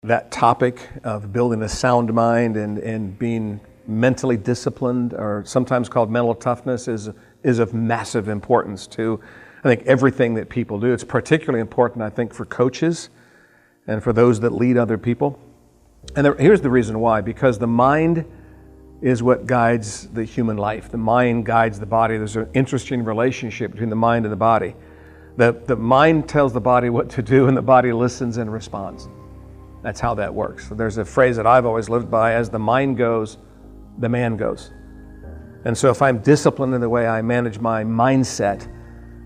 That topic of building a sound mind and being mentally disciplined, or sometimes called mental toughness, is of massive importance to, I think, everything that people do. It's particularly important, I think, for coaches and for those that lead other people. And here's the reason why: because the mind is what guides the human life. The mind guides the body. There's an interesting relationship between the mind and the body. The mind tells the body what to do, and the body listens and responds. That's how that works. So there's a phrase that I've always lived by: as the mind goes, the man goes. And so if I'm disciplined in the way I manage my mindset,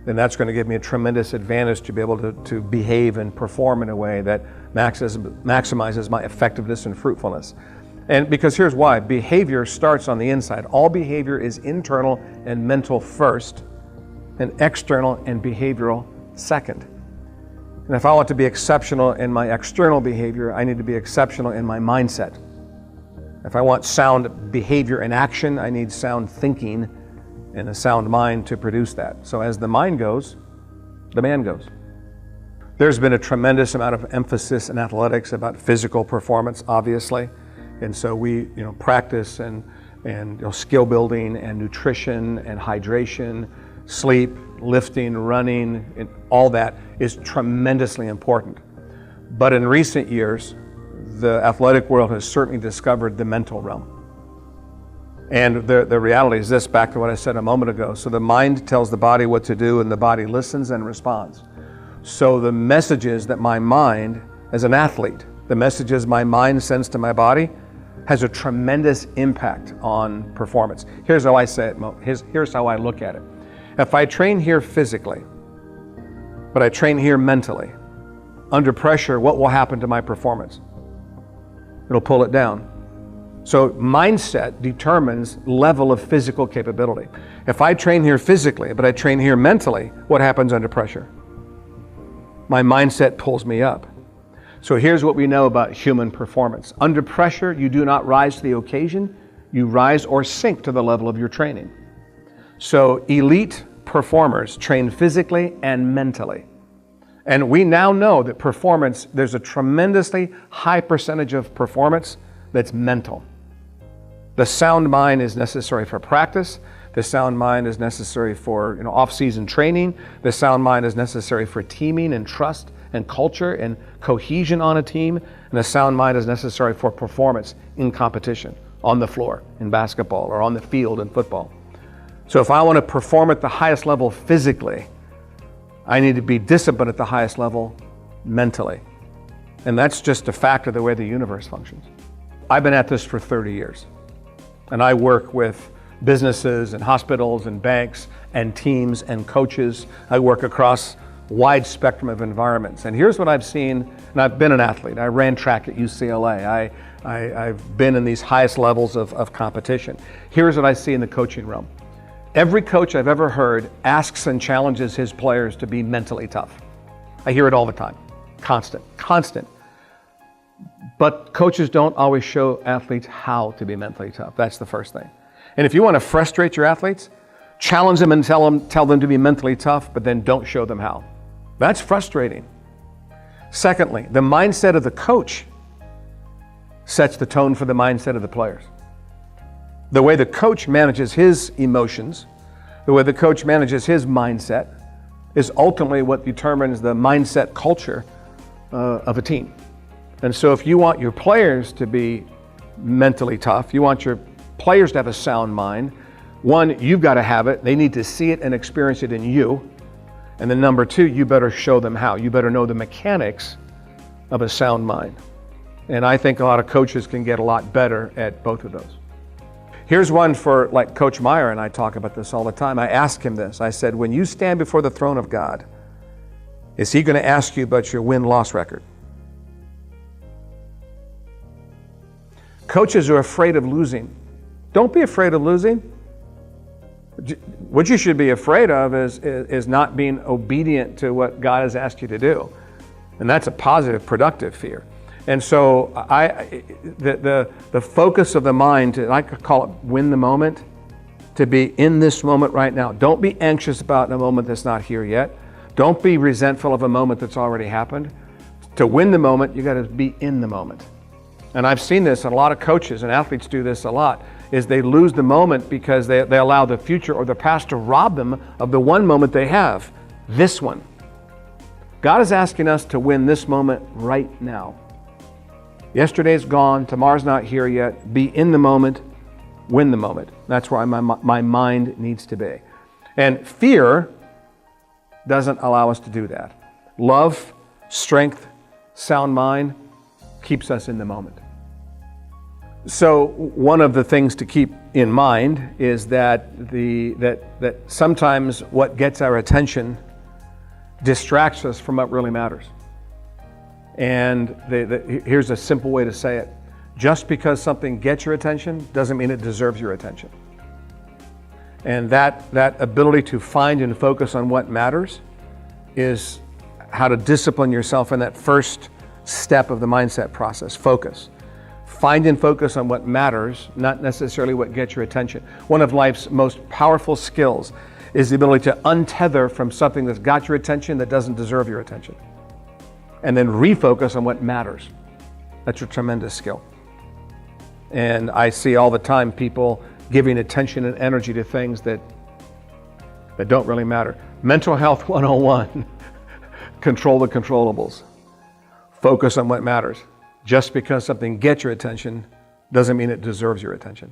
then that's going to give me a tremendous advantage to be able to behave and perform in a way that maximizes my effectiveness and fruitfulness. And because here's why: behavior starts on the inside. All behavior is internal and mental first, and external and behavioral second. And if I want to be exceptional in my external behavior, I need to be exceptional in my mindset. If I want sound behavior and action, I need sound thinking and a sound mind to produce that. So as the mind goes, the man goes. There's been a tremendous amount of emphasis in athletics about physical performance, obviously. And so we practice and skill building and nutrition and hydration, sleep, lifting, running, and all that is tremendously important. But in recent years, the athletic world has certainly discovered the mental realm. And the reality is this, back to what I said a moment ago. So the mind tells the body what to do, and the body listens and responds. So the messages that my mind, as an athlete, the messages my mind sends to my body has a tremendous impact on performance. Here's how I say it, here's how I look at it. If I train here physically, but I train here mentally, under pressure, what will happen to my performance? It'll pull it down. So mindset determines level of physical capability. If I train here physically, but I train here mentally, what happens under pressure? My mindset pulls me up. So here's what we know about human performance. Under pressure, you do not rise to the occasion, you rise or sink to the level of your training. So elite performers train physically and mentally. And we now know that performance, there's a tremendously high percentage of performance that's mental. The sound mind is necessary for practice. The sound mind is necessary for off-season training. The sound mind is necessary for teaming and trust and culture and cohesion on a team. And the sound mind is necessary for performance in competition, on the floor, in basketball, or on the field in football. So if I want to perform at the highest level physically, I need to be disciplined at the highest level mentally. And that's just a fact of the way the universe functions. I've been at this for 30 years. And I work with businesses and hospitals and banks and teams and coaches. I work across a wide spectrum of environments. And here's what I've seen, and I've been an athlete. I ran track at UCLA. I've been in these highest levels of competition. Here's what I see in the coaching realm. Every coach I've ever heard asks and challenges his players to be mentally tough. I hear it all the time. Constant. But coaches don't always show athletes how to be mentally tough. That's the first thing. And if you want to frustrate your athletes, challenge them and tell them to be mentally tough, but then don't show them how. That's frustrating. Secondly, the mindset of the coach sets the tone for the mindset of the players. The way the coach manages his emotions, the way the coach manages his mindset, is ultimately what determines the mindset culture of a team. And so if you want your players to be mentally tough, you want your players to have a sound mind, one, you've got to have it. They need to see it and experience it in you. And then number two, you better show them how. You better know the mechanics of a sound mind. And I think a lot of coaches can get a lot better at both of those. Here's one for like Coach Meyer, and I talk about this all the time. I ask him this. I said, when you stand before the throne of God, is he going to ask you about your win-loss record? Coaches are afraid of losing. Don't be afraid of losing. What you should be afraid of is not being obedient to what God has asked you to do. And that's a positive, productive fear. And so the focus of the mind, I call it win the moment, to be in this moment right now. Don't be anxious about a moment that's not here yet. Don't be resentful of a moment that's already happened. To win the moment, you got to be in the moment. And I've seen this, and a lot of coaches and athletes do this a lot, is they lose the moment because they allow the future or the past to rob them of the one moment they have, this one. God is asking us to win this moment right now. Yesterday's gone, tomorrow's not here yet. Be in the moment, win the moment. That's where my mind needs to be. And fear doesn't allow us to do that. Love, strength, sound mind keeps us in the moment. So one of the things to keep in mind is that sometimes what gets our attention distracts us from what really matters. And here's a simple way to say it. Just because something gets your attention doesn't mean it deserves your attention. And that ability to find and focus on what matters is how to discipline yourself in that first step of the mindset process, focus. Find and focus on what matters, not necessarily what gets your attention. One of life's most powerful skills is the ability to untether from something that's got your attention that doesn't deserve your attention. And then refocus on what matters. That's a tremendous skill. And I see all the time people giving attention and energy to things that don't really matter. Mental Health 101, control the controllables. Focus on what matters. Just because something gets your attention doesn't mean it deserves your attention.